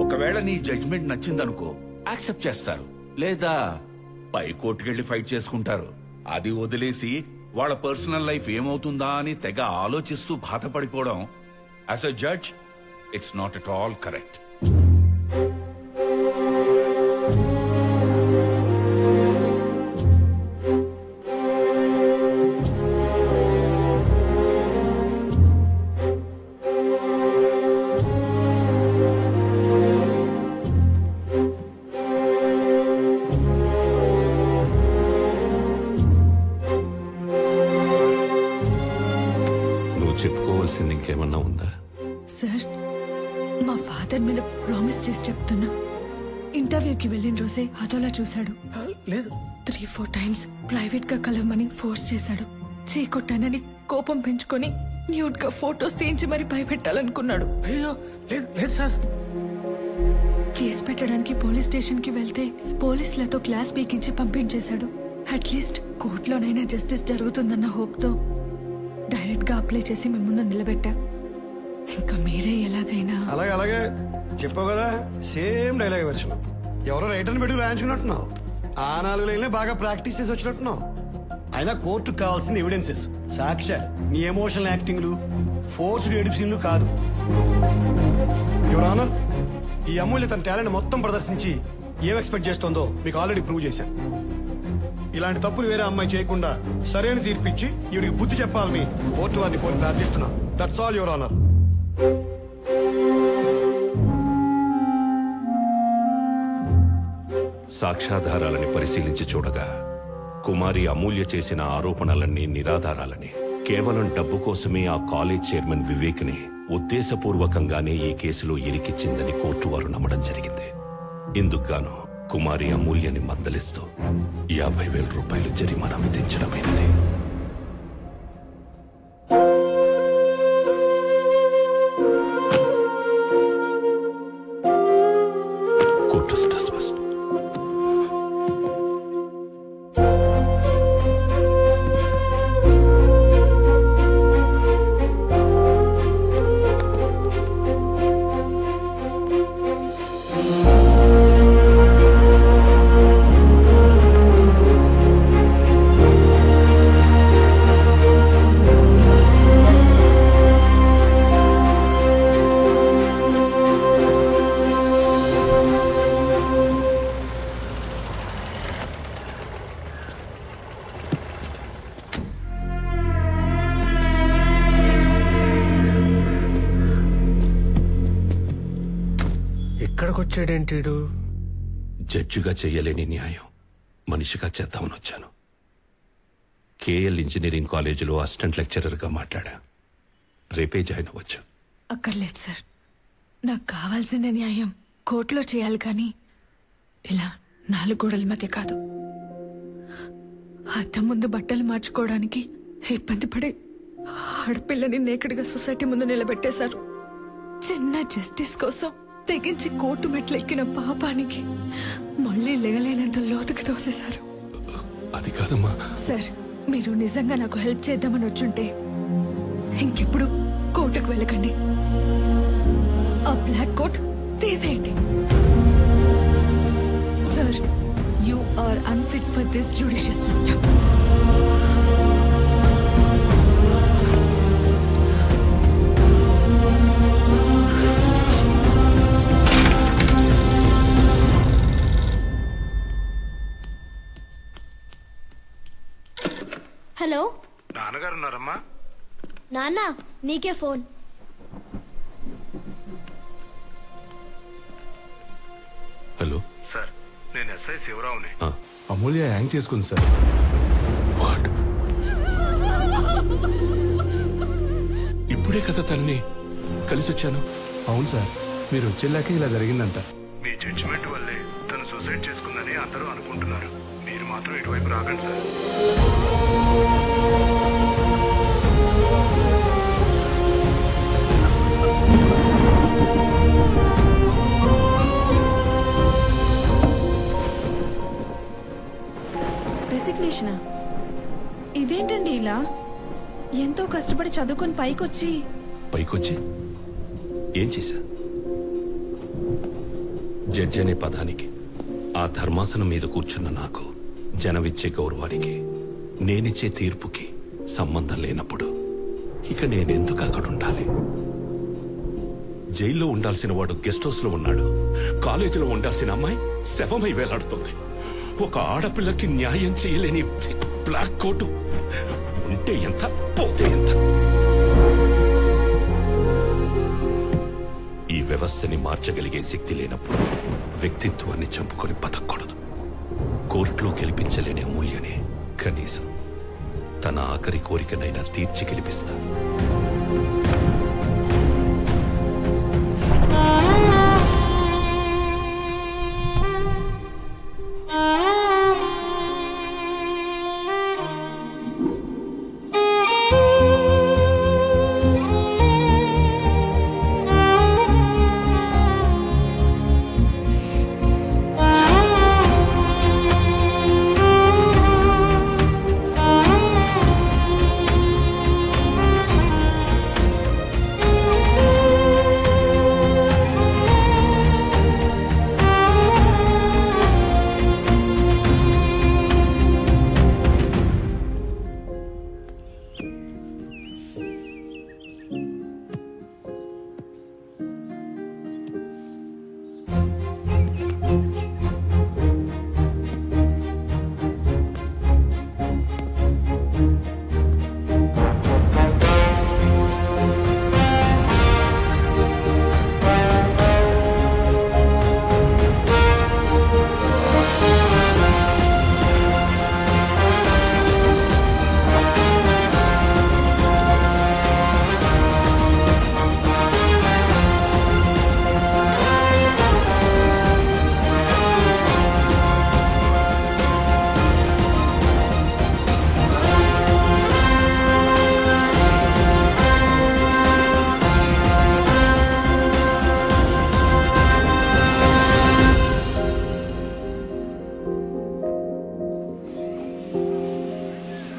ఒకవేళ నీ judgement నచ్చిందనుకో accept చేస్తారు, లేదా పై కోర్టుకెళ్లి ఫైట్ చేసుకుంటారు. అది వదిలేసి వాళ్ళ పర్సనల్ లైఫ్ ఏమవుతుందా అని తెగ ఆలోచిస్తూ బాధపడిపోవడం as a judge it's not at all correct. చెప్పుకోవాల్సింది ఇంకేమన్నా ఉందా? సార్, మా ఫాదర్ మీద ప్రామిస్ చేసి చెప్తున్నా, ఇంటర్వ్యూకి వెళ్ళిన రోజే అదోలా చూశాడు. లేదు, 3-4 టైమ్స్ ప్రైవేట్ గా కలవమని ఫోర్స్ చేశాడు. చీకొట్టానని కోపం పెంచుకొని న్యూడ్ గా ఫోటోస్ తీయించి మరి భయపెట్టాలనుకున్నాడు. అయ్యో లేదు లేదు సార్. కేసు పెట్టడానికి పోలీస్ స్టేషన్ కి వెళ్తే పోలీసులతో క్లాస్ పీకించి పంపించేశాడు. అట్లీస్ట్ కోర్టులోనైనా జస్టిస్ జరుగుతుందన్న హోప్ తో డైరెక్ట్ గా అప్లై చేసి మేము ముందు నిలబెట్టా. ఇంకా మీరే ఎలాగైనా. అలాగే అలాగే చెప్పావు కదా, సేమ్ డైలాగ్ వెర్షన్. ఎవరో రైటర్ని పెట్టి రాయించుకున్నట్టున్నావు. ఆ 4 లైన్లే బాగా ప్రాక్టీస్ చేసి వచ్చినట్టున్నావు. అయినా కోర్టుకు కావాల్సిన ఎవిడెన్సెస్, సాక్ష్యాలు, నీ ఎమోషనల్ యాక్టింగ్లు, ఫోర్స్డ్ ఎడిషన్లు కాదు. యువర్ ఆనర్, ఈ అమూల్య తన టాలెంట్ మొత్తం ప్రదర్శించి ఏం ఎక్స్పెక్ట్ చేస్తోందో మీకు ఆల్రెడీ ప్రూవ్ చేశాను. ఇలాంటి తప్పులు వేరే అమ్మాయి చేయకుండా సరైన తీర్పిచ్చి ఈవిడికి బుద్ధి చెప్పాలని కోర్టు వారిని కోరి ప్రార్థిస్తున్నాను. That's all your honour. సాక్ష్యాధారాలని పరిశీలించి చూడగా కుమారి అమూల్య చేసిన ఆరోపణలన్నీ నిరాధారాలని, కేవలం డబ్బు కోసమే ఆ కాలేజ్ చైర్మన్ వివేక్ ని ఉద్దేశపూర్వకంగానే ఈ కేసులో ఇరికిచ్చిందని కోర్టు వారు నమ్మడం జరిగింది. ఇందుకుగాను కుమారి అమూల్యని మందలిస్తూ 50,000 రూపాయలు జరిమానా విధించడమైనది. Court dismissed. ఎక్కడికొచ్చాడేంటీడు? జడ్జిగా చెయ్యలేని న్యాయం మనిషిగా చేద్దామని వచ్చాను. కేఎల్ ఇంజనీరింగ్ కాలేజీలో అసిస్టెంట్ లెక్చరర్గా మాట్లాడా. రేపే జాయిన్ అవ్వచ్చు. అక్కర్లేదు సార్, నాకు కావాల్సిన న్యాయం కోర్టులో చేయాలి కానీ ఇలా 4 గోడల మధ్య కాదు. అద్దం ముందు బట్టలు మార్చుకోవడానికి ఇబ్బంది పడే ఆడపిల్లని నేకడిగా సొసైటీ ముందు నిలబెట్టేశారు. చిన్న జస్టిస్ కోసం తెగించి కోర్టు మెట్లెక్కిన పాపానికి మళ్ళీ లేగలేనంత లోతుకి తోసేశారు. అది కాదమ్మా సార్, మీరు నిజంగా నాకు హెల్ప్ చేద్దామని వచ్చుంటే ఇంకెప్పుడు కోర్టుకు వెళ్ళకండి. ఆ బ్లాక్ కోట్ తీసేయండి. Sir, you are unfit for this judicial system. Hello, నాన్నగారు ఉన్నారమ్మా? నాన్న, నీకే ఫోన్. హలో సార్, నేను ఎస్ఐ శివరావుని. అమూల్య హ్యాంగ్ చేసుకుంది సార్. వాట్? ఇప్పుడే కదా తన్ని కలిసి వచ్చాను. అవును సార్, మీరు వచ్చేలాకే ఇలా జరిగిందంట. మీ జడ్జిమెంట్ వల్లే తను సూసైడ్ చేసుకుందని అందరూ అనుకుంటున్నారు. మీరు మాత్రం ఇటువైపు రాకండి సార్. రెసిగ్నేషనా? ఇదేంటండి ఇలా? ఎంతో కష్టపడి చదువుకొని పైకొచ్చి ఏం చేశా? జడ్జి అనే పదానికి, ఆ ధర్మాసనం మీద కూర్చున్న నాకు, జనమిచ్చే గౌరవానికి, నేనిచ్చే తీర్పుకి సంబంధం లేనప్పుడు ఇక నేనెందుకు అక్కడ ఉండాలి? జైల్లో ఉండాల్సిన వాడు గెస్ట్ హౌస్ లో ఉన్నాడు. కాలేజీలో ఉండాల్సిన అమ్మాయి శవమై వేలాడుతోంది. ఒక ఆడపిల్లకి న్యాయం చేయలేని బ్లాక్ కోటు ఉంటే ఎంత, పోతే ఎంత? ఈ వ్యవస్థని మార్చగలిగే శక్తి లేనప్పుడు వ్యక్తిత్వాన్ని చంపుకొని బతకూడదు. కోర్టులో గెలిపించలేని అమూల్యనే కనీసం తన ఆఖరి కోరికనైనా తీర్చి గెలిపిస్తా.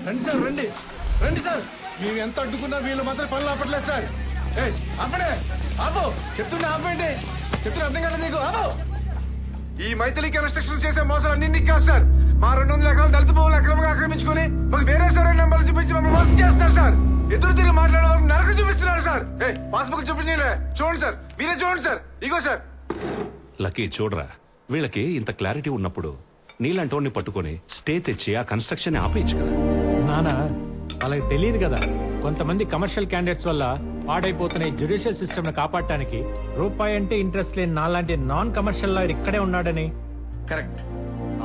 రండి సార్, రండి రండి సార్. మేము ఎంత అడ్డుకున్నా వీళ్ళు మాత్రం పనులు ఆపట్లేదు సార్. ఆపడే, ఆపో, చెప్తున్నా ఆపండి, చెప్తున్నా అర్థం కదా నీకు? ఆపో. ఈ మైథిలికి రెస్ట్రిక్షన్ చేసే మోసాలు అన్ని కాదు సార్. మా 200 ఎకరాలు దళిత భూములు అక్రమంగా ఆక్రమించుకుని మాకు వేరే సరైన నెంబర్లు చూపించి మమ్మల్ని మోసం చేస్తున్నారు సార్. ఎదురు తిరిగి మాట్లాడే వాళ్ళకి నరకం చూపిస్తున్నారు సార్. పాస్బుక్ చూపించలే, చూడండి సార్, మీరే చూడండి సార్. ఇగో సార్. లక్కీ చూడరా, వీళ్ళకి ఇంత క్లారిటీ ఉన్నప్పుడు నీలాంటోడిని పట్టుకొని స్టే తెచ్చి ఆ కన్స్ట్రక్షన్ ఆపేయచ్చు కదా. నానా, వాళ్ళకి తెలియదు కదా, కొంతమంది కమర్షియల్ క్యాండిడేట్స్ వల్ల పాడైపోతున్న ఈ జ్యుడిషియల్ సిస్టమ్ ని కాపాడటానికి రూపాయి అంటే ఇంట్రెస్ట్ లేని నాలాంటి నాన్ కమర్షియల్ లాయర్ ఇక్కడే ఉన్నాడని. కరెక్ట్.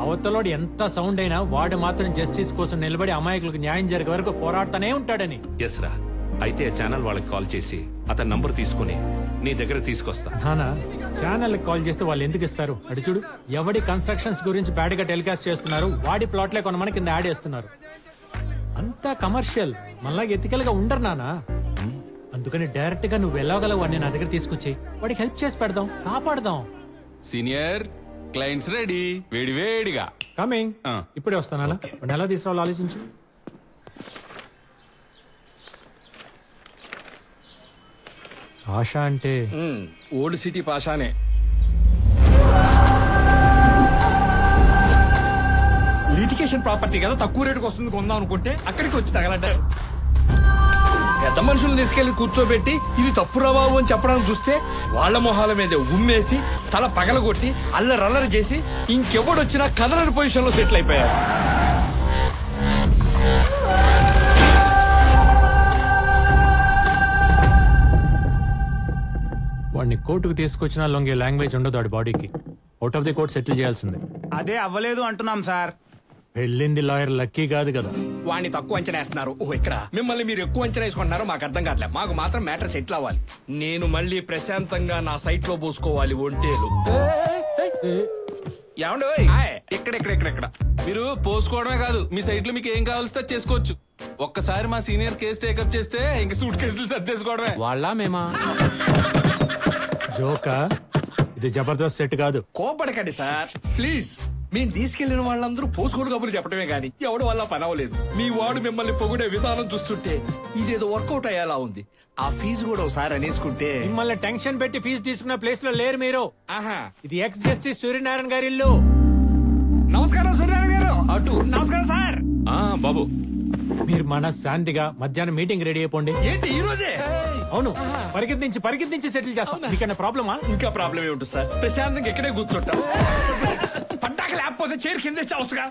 అవతలోడు ఎంత సౌండ్ అయినా వాడు మాత్రం జస్టిస్ కోసం నిలబడి అమాయకులకు న్యాయం జరిగే వరకు పోరాడుతూనే ఉంటాడని. ఎస్ రా, అయితే ఆ ఛానల్ వాళ్ళకి కాల్ చేసి అతని నంబర్ తీసుకుని నీ దగ్గర తీసుకొస్తా. నానా, ఛానల్ కాల్ చేస్తే వాళ్ళు ఎందుకు ఇస్తారు? అటు చూడు, ఎవడి కన్స్ట్రక్షన్స్ గురించి బ్యాడ్ గా టెలికాస్ట్ చేస్తున్నారు, వాడి ప్లాట్లే కొనమని కింద యాడ్ చేస్తున్నారు. అంతా కమర్షియల్, మళ్ళా ఎథికల్ గా ఉండరు నానా. అందుకని డైరెక్ట్ గా నువ్వు వెళ్ళగలవు అని నా దగ్గర తీసుకొచ్చి వాడికి హెల్ప్ చేసి పెడదాం, కాపాడదాం. సీనియర్ క్లయింట్స్ రెడీ, వేడి వేడిగా కమింగ్. ఇప్పుడే వస్తానా? ఎలా తీసుకురావాలో ఆలోచించు. ఆశ అంటే ఓల్డ్ సిటీ పాషానే. లిటికేషన్ ప్రాపర్టీ కదా, తక్కువ రేటుకు వస్తుంది కొందాం అనుకుంటే అక్కడికి వచ్చి తగలంటారు. పెద్ద మనుషులను తీసుకెళ్లి కూర్చోబెట్టి ఇది తప్పు రాబాబు అని చెప్పడానికి చూస్తే వాళ్ల మొహాల మీద ఉమ్మేసి తల పగలగొట్టి అల్లరల్లరి చేసి ఇంకెవడొచ్చినా కదలని పొజిషన్ లో సెటిల్ అయిపోయారు. వాడిని కోర్టుకు తీసుకొచ్చినా లొంగే లాంగ్వేజ్ ఉండదు వాడి బాడీకి. Out of the court settle చేయాల్సిందే. అదే అవ్వలేదు అంటున్నాం సార్. వెళ్ళింది లాయర్ లక్కీ కాదు కదా. వాడిని తక్కువ అంచనా వేస్తున్నారు. ఓహో, ఇక్కడ మిమ్మల్ని మీరు ఎక్కువ అంచనా వేసుకుంటున్నారో మాకు అర్థం కావట్లేదు. మాకు మాత్రం మ్యాటర్ సెటిల్ అవ్వాలి. నేను మళ్ళీ ప్రశాంతంగా నా సైట్ లో పోసుకోవాలి ఒంటేలు. ఏమండి ఇక్కడ మీరు పోసుకోవడమే కాదు, మీ సైట్ లో మీకు ఏం కావాల్సి చేసుకోవచ్చు. ఒక్కసారి మా సీనియర్ కేసు టేకప్ చేస్తే ఇంక సూట్ కేసులు సర్దేసుకోవడమే. వాళ్ళ మేమా జోకా? ఇది జబర్దస్త్ సెట్ కాదు. కోపడకండి సార్ ప్లీజ్. మేము తీసుకెళ్లిన వాళ్ళందరూ పోసుకోడు కబుర్లు చెప్పడమే గాని ఎవడు వల్ల పని అవ్వలేదు. మీ వాడు మిమ్మల్ని పొగిడే విధానం చూస్తుంటే ఇదేదో వర్కౌట్ అయ్యేలా ఉంది. ఆ ఫీజు కూడా ఒకసారి అనేసుకుంటే. మిమ్మల్ని టెన్షన్ పెట్టి ఫీజు తీసుకున్న ప్లేస్ లో లేరు మీరు. ఆహా, ఇది ఎక్స్ జస్టిస్ సూర్యనారాయణ గారి ఇల్లు. నమస్కారం సూర్యనారాయణ గారు. అటు నమస్కారం సార్. బాబు మీరు మనశ్శాంతిగా మధ్యాహ్నం మీటింగ్ రెడీ అయిపోండి. ఏంటి ఈ రోజే? అవును, పరిగెత్తించి సెటిల్ చేస్తాం. మీకన్నా ప్రాబ్లమా? ఇంకా ప్రాబ్లం ఏముంటుంది సార్, ప్రశాంతంగా ఎక్కడే కూర్చుంటాం. పంటాక లేకపోతే చైర్ కింద చావచ్చుగా.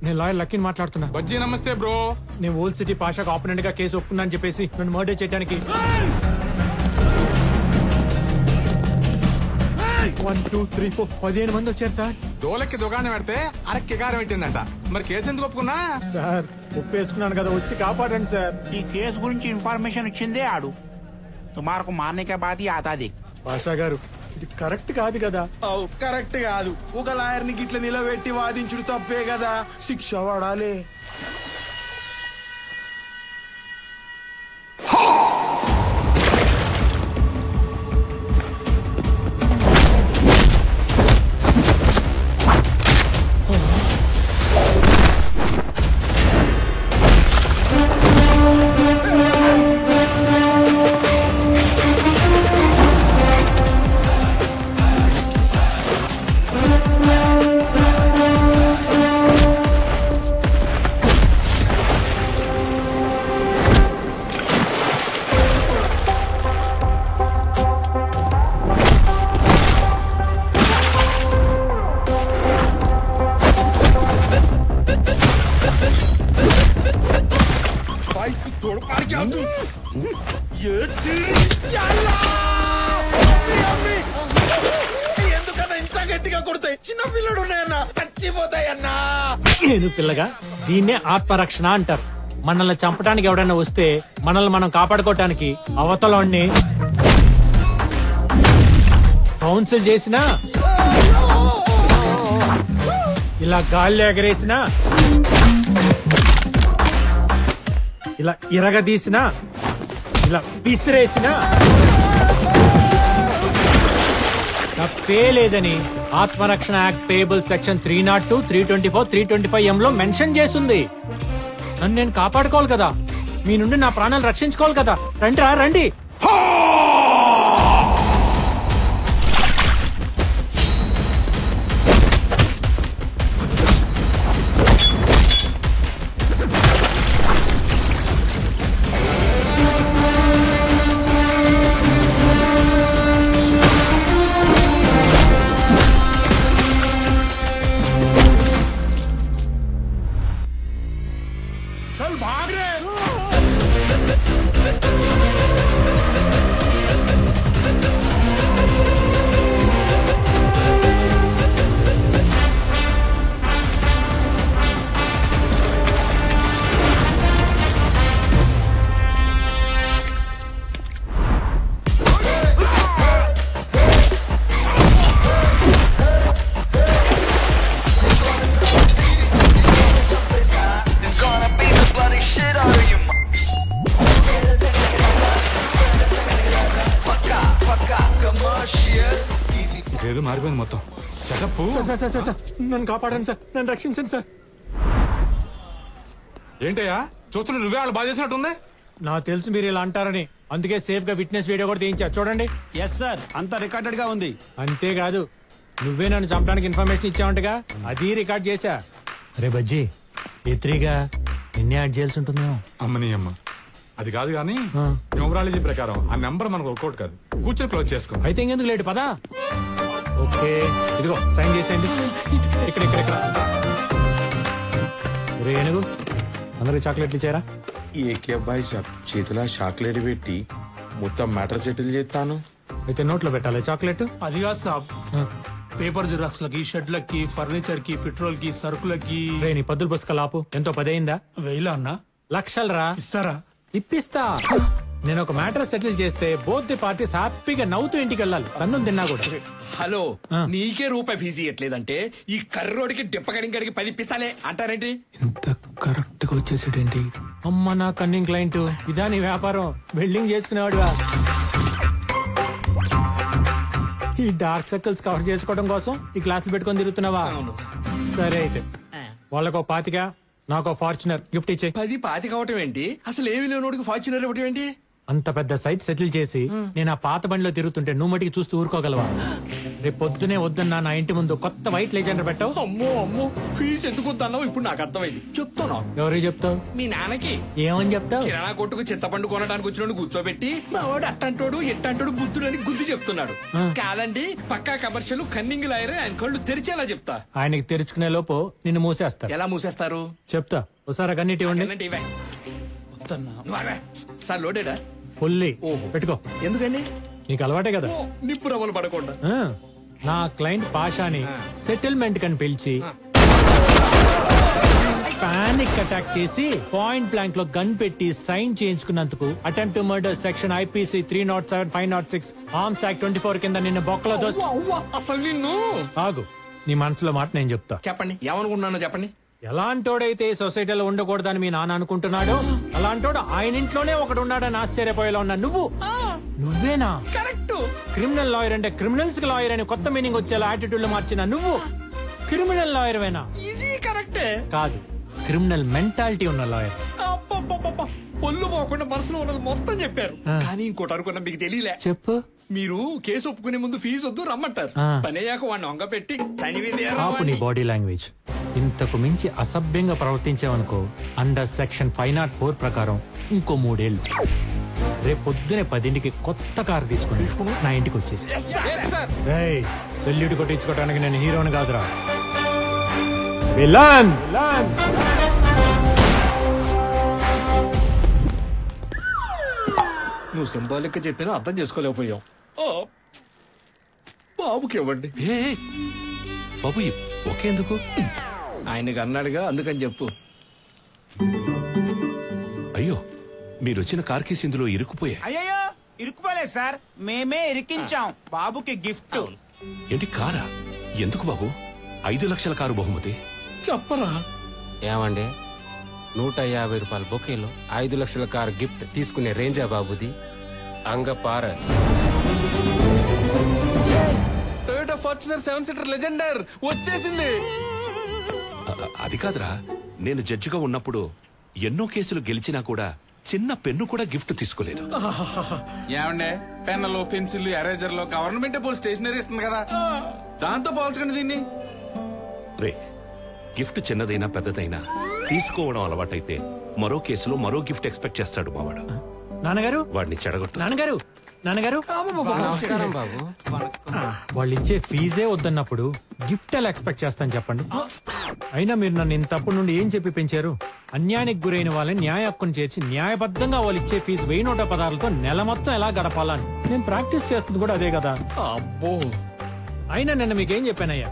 నేను లాయర్ లక్కీని మాట్లాడుతున్నా. బజ్జీ నమస్తే బ్రో. నేను ఓల్డ్ సిటీ పాషాకు ఆపోనెంట్ గా కేసు ఒప్పుకున్నా అని చెప్పేసి నన్ను మర్డర్ చేయడానికి 1, 2, 3, 4 15 మంది వచ్చారు సార్. దోలకి దుకాణం పెడితే అరక్కి కారం పెట్టిందంట. మరి కేసు ఎందుకు ఒప్పుకున్నా? సార్ ఒప్పేసుకున్నాను కదా, వచ్చి కాపాడండి సార్. ఈ కేసు గురించి ఇన్ఫర్మేషన్ ఇచ్చిందే ఆడు. తుమారకు మారనే బాధి ఆతాది. పాషా గారు, ఇది కరెక్ట్ కాదు కదా. కరెక్ట్ కాదు. ఒక లాయర్ ని గిట్ల నిలబెట్టి వాదించుడు తప్పే కదా, శిక్ష పడాలి. ఎందుకన్నా ఇంత గట్టిగా కొడతాయి? చిన్న పిల్లడు ఉన్నాయన్నా, చచ్చిపోతాయన్నా. నేను పిల్లగా దీన్నే ఆత్మరక్షణ అంటారు. మనల్ని చంపడానికి ఎవడైనా వస్తే మనల్ని మనం కాపాడుకోవటానికి అవతలని కౌన్సిల్ చేసినా, ఇలా గాల్లో ఎగరేసినా, ఇలా ఇరగదీసినా, ఇలా విసిరేసినా తప్పే లేదని ఆత్మరక్షణ యాక్ట్ పేయబుల్ సెక్షన్ 302, 324, 325M లో మెన్షన్ చేసింది. నన్ను నేను కాపాడుకోవాలి కదా, మీ నుండి నా ప్రాణాలు రక్షించుకోవాలి కదా. రండి. ఏదో మారిపోయింది మొత్తం సెటప్. సార్, నన్ను కాపాడండి సార్, నన్ను రక్షించండి సార్. ఏంటయ్యా చూస్తున్నా, నువ్వే వాళ్ళు బాధ చేసినట్టుంది. నాకు తెలుసు మీరు ఇలా అంటారని, అందుకే సేఫ్ గా విట్నెస్ వీడియో కూడా తీయించా, చూడండి. ఎస్ సార్, అంతా రికార్డెడ్ గా ఉంది. అంతేకాదు, నువ్వే నన్ను చంపడానికి ఇన్ఫర్మేషన్ ఇచ్చావంటగా, అది రికార్డ్ చేశా. రే బజ్జీ, ఎత్రీగా నిన్నే యాడ్ చేయాల్సి ఉంటుందేమో. అమ్మని అమ్మ, అది కాదు కానీ న్యూమరాలజీ ప్రకారం ఆ నెంబర్ మనకు వర్కౌట్ కాదు. కూర్చొని క్లోజ్ చేసుకో. అయితే ఇంకెందుకు లేట్, పదా. ఓకే, ఇదిగో సైన్ చేసేయండి. ఇక్కడ రే ఏనుగు, అందరికి చాక్లెట్లు ఇచ్చారా? ఏకే అబ్బాయి సాబ్ చేతిలో చాక్లెట్ పెట్టి మొత్తం మ్యాటర్ సెటిల్ చేస్తాను. అయితే నోట్లో పెట్టాలి చాక్లెట్. అది కాదు సాబ్, పేపర్ జిరాక్స్ లకి, షెడ్లకి, ఫర్నిచర్ కి, పెట్రోల్ కి, సరుకులకి. నీ పద్దులు పుస్తకాలు ఆపు. ఎంతో 10 అయిందా? 1000 అన్నా. లక్షలరా. ఇస్తారా? ఇప్పిస్తా. నేను ఒక మ్యాటర్ సెటిల్ చేస్తే బోత్ ది పార్టీస్ హ్యాపీగా నవ్వుతూ ఇంటికి వెళ్ళాలి. తన్ను తిన్నా కూడా. హలో, నీకే రూపాయి ఫీజు ఇవ్వట్లేదంటే ఈ కర్రోడికి డిప్పగడికి 10 ఇప్పిస్తాలే అంటారేంటి? ఇంత కరెక్ట్ గా వచ్చేసేటేంటి? అమ్మ నా కన్నింగ్ క్లయింట్. ఇదా నీ వ్యాపారం? వెల్డింగ్ చేసుకునేవాడుగా. ఈ డార్క్ సర్కిల్స్ కవర్ చేసుకోవడం కోసం ఈ క్లాసులు పెట్టుకొని తిరుగుతున్నావా? సరే అయితే వాళ్ళకో 25, నాకో ఫార్చునర్ గిఫ్ట్ ఇచ్చే. 10 25 అవటం ఏంటి? అసలు ఏమి లేనోడికి ఫార్చునర్ ఇవ్వటం ఏంటి? అంత పెద్ద సైట్ సెటిల్ చేసి నేను ఆ పాత బండిలో తిరుగుతుంటే నువ్వు మటుకి చూస్తూ ఊరుకోగలవా? రేపు పొద్దునే వద్దన్నా నా ఇంటి ముందు కొత్త వైట్ లెజెండర్ పెట్టావు. అమ్మో ఫీజు ఎందుకు వద్దన్నావు? ఇప్పుడు నాకు అర్థమైంది. చెప్తున్నావు. ఎవరికి చెప్తావు? మీ నాన్నకి. ఏమని చెప్తావు? కిరాణా కొట్టుకు చింతపండు కొనడానికి వచ్చినోడు కూర్చోబెట్టి మా వాడు అట్టంటోడు ఎట్టంటోడు బుద్ధుడు అని గుద్దు చెప్తున్నాడు. కాదండి, పక్కా కమర్షియల్ కన్నింగ్ లాయర్ ఆయన కళ్ళు తెరిచేలా చెప్తా. ఆయనకి తెరుచుకునే లోపు నిన్ను మూసేస్తారు. ఎలా మూసేస్తారు చెప్తా. ఒకసారి కన్నీటి ఇవ్వండి. సార్ లోడేడా? ఫుల్లీ. పెట్టుకో. ఎందుకండి? నీకు అలవాటే కదా. నిప్పు రవ్వలు పడకుండా. నా క్లయింట్ పాషాని సెటిల్మెంట్ కని పిలిచి పానిక్ అటాక్ చేసి పాయింట్ బ్లాంక్ లో గన్ పెట్టి సైన్ చేయించుకున్నందుకు attempt to murder section IPC 307, 506, arms act 24 కింద నిన్న బొక్కలో దోసి. అసలు నిన్ను. ఆగు, నీ మనసులో మాట నేను చెప్తా. చెప్పండి, ఏమనుకుంటున్నానో చెప్పండి. ఎలాంటోడైతే సొసైటీలో ఉండకూడదని మీ నాన్న అనుకుంటున్నాడు, అలాంటోడు ఆయన ఇంట్లోనే ఒకడు ఉన్నాడని ఆశ్చర్యపోయేలా ఉన్నా నువ్వేనా? కరెక్ట్. క్రిమినల్ లాయర్ అంటే క్రిమినల్స్ కి లాయర్ అని కొత్త మీనింగ్ వచ్చేలా యాటిట్యూడ్ లో మార్చిన నువ్వు క్రిమినల్ లాయర్ వేనా? ఇది కరెక్టే. కాదు, క్రిమినల్ మెంటాలిటీ ఉన్న లాయర్. పొల్లు పోకుండా మనసులో ఉన్నది మొత్తం చెప్పారు. కానీ ఇంకోటి అనుకున్నా, మీకు తెలియలే. చెప్పు. మీరు కేసు ఒప్పుకునే ముందు ఫీజు వద్దు రమ్మంటారు. పని అయ్యాక వాడిని వంగ పెట్టి ఆపు నీ బాడీ లాంగ్వేజ్. ఇంతకు మించి అసభ్యంగా ప్రవర్తించావనుకో అండర్ సెక్షన్ 504 ప్రకారం ఇంకో 3 ఏళ్లు. రేపు పొద్దునే 10ంటికి కొత్త కారు తీసుకుని నా ఇంటికి వచ్చేసి సెల్యూట్ కొట్టించుకోవడానికి నేను హీరోని కాదురా, విలన్. నువ్వు సింబాలిక్ గా చెప్పినా అర్థం చేసుకోలేకపోయావు. బాబుకి ఇవ్వండి. బాబు ఒకేందుకు? ఆయనకి అన్నాడుగా, అందుకని చెప్పు. అయ్యో, మీరొచ్చిన కార్ కేసు ఇందులో ఇరుక్కుపోయా. అయ్యో ఇరుక్కుపోలేదు సార్, మేమే ఇరికించాం బాబుకి గిఫ్ట్. ఏంటి కారా? ఎందుకు బాబు? 5 లక్షల కారు బహుమతి. చెప్పరా. ఏమండి, 150 రూపాయల బొకేలో 5 లక్షల కారు గిఫ్ట్ తీసుకునే రేంజా బాబుది? అంగపార. టొయోటా ఫార్చునర్ 7 సీటర్ లెజెండర్ వచ్చేసింది. అది కాదురా, నేను జడ్జిగా ఉన్నప్పుడు ఎన్నో కేసులు గెలిచినా కూడా చిన్న పెన్ను కూడా గిఫ్ట్ తీసుకోలేదు. ఏమండే, పెన్నులు, పెన్సిల్, ఎరేజర్లు గవర్నమెంట్ స్టేషనరీ ఇస్తుంది కదా, దాంతో పోల్చకండి దీన్ని. రే, గిఫ్ట్ చిన్నదైనా పెద్దదైనా తీసుకోవడం అలవాటైతే మరో కేసులో మరో గిఫ్ట్ ఎక్స్పెక్ట్ చేస్తాడు మావాడు. నాన్నగారు, వాడిని చెడగొట్టు. నాన్నగారు, నమస్కారం బాబు. వాళ్ళు ఇచ్చే ఫీజే వద్దన్నప్పుడు గిఫ్ట్ ఎలా ఎక్స్పెక్ట్ చేస్తాను చెప్పండి? అయినా మీరు నన్ను ఇంతప్పటి నుండి ఏం చెప్పి పెంచారు? అన్యాయానికి గురైన వాళ్ళని న్యాయ హక్కును చేర్చి న్యాయబద్ధంగా వాళ్ళు ఇచ్చే ఫీజు 1000 నెల మొత్తం ఎలా గడపాలని నేను ప్రాక్టీస్ చేస్తుంది కూడా అదే కదా. అబ్బో, అయినా నిన్న మీకేం చెప్పానయ్యా?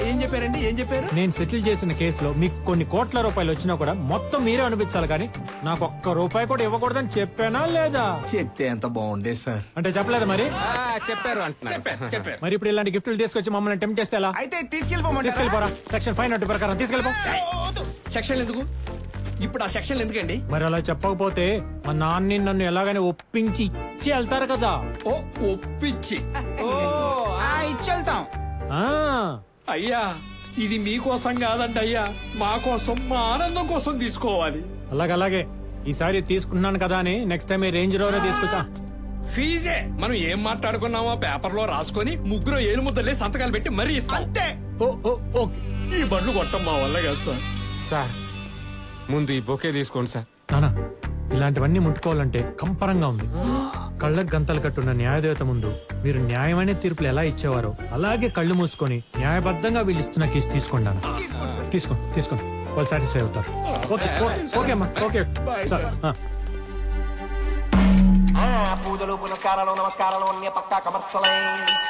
ఏం చెప్పారండి? ఏం చెప్పారు? నేను సెటిల్ చేసిన కేసులో మీకు కొన్ని కోట్ల రూపాయలు వచ్చినా కూడా మొత్తం మీరే అనిపించాలి, కానీ నాకు ₹1 కూడా ఇవ్వకూడదని చెప్పానా లేదా? చెప్తే ఎంత బాగుండే సార్. అంటే చెప్పలేదు మరి? చెప్పారు అంటున్నారు. మరి ఇప్పుడు ఇలాంటి గిఫ్ట్లు తీసుకొచ్చి మమ్మల్ని టెంప్ట్ చేస్తే ఎలా? అయితే తీసుకెళ్ళిపోరా. సెక్షన్ 504 ప్రకారం తీసుకెళ్ళిపో. సెక్షన్ ఎందుకు ఇప్పుడు? ఆ సెక్షన్ ఎందుకండి? మరి అలా చెప్పకపోతే మా నాన్ని నన్ను ఎలాగైనా ఒప్పించి ఇచ్చి వెళ్తారు కదా. ఓ, ఒప్పించి ఇచ్చెళ్తాం. అయ్యా, ఇది మీకోసం కాదండి అయ్యా, మా కోసం, మా ఆనందం కోసం తీసుకోవాలి. అలాగే ఈసారి తీసుకున్నాను కదా అని నెక్స్ట్ టైం రేంజ్ రోవర్ తీసుకొచ్చా. ఫీజే మనం ఏం మాట్లాడుకున్నామో పేపర్ లో రాసుకొని 3 ఏలు ముద్దలే సంతకాలు పెట్టి మరీ ఇస్తాం అంతే. ఈ బండ్లు కొట్టం మా వల్ల కాదు సార్. సార్ ముందు ఈ బొకే తీసుకోండి సార్. నానా, ఇలాంటివన్నీ ముట్టుకోవాలంటే కంపరంగా ఉంది. కళ్ళకు గంతలు కట్టున్న న్యాయదేవత ముందు మీరు న్యాయమైన తీర్పులు ఎలా ఇచ్చేవారో అలాగే కళ్ళు మూసుకొని న్యాయబద్ధంగా వీళ్ళు ఇస్తున్న కేసు తీసుకోండి. తీసుకోండి, వాళ్ళు సాటిస్ఫై అవుతారు. ఓకే అమ్మా, ఓకే. పూజలు పునస్కారాలు నమస్కారాలు అన్ని పక్కా కమర్షియలైజ్.